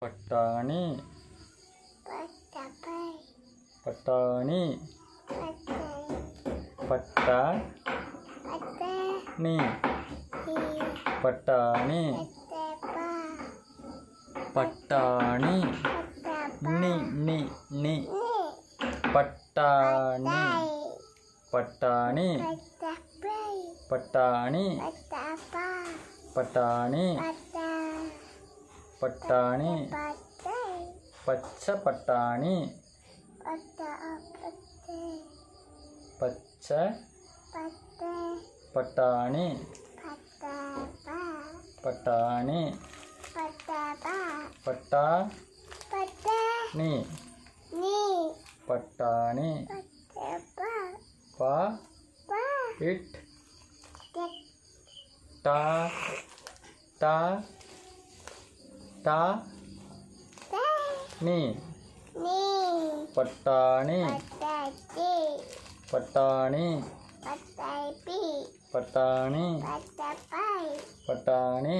பட்டாணி பட்டாணி பட்டாணி பட்டாணி பட்டாணி நீ நீ நீ பட்டாணி பட்டாணி பட்டாணி பட்டாணி பட்டாணி பச்சை பட்டாணி பச்சை பட்டாணி பட்டாணி பட்டாணி பட்டாணி பா இட் டா டா டா நீ பட்டாணி பட்டாணி பட்டாணி பட்டாணி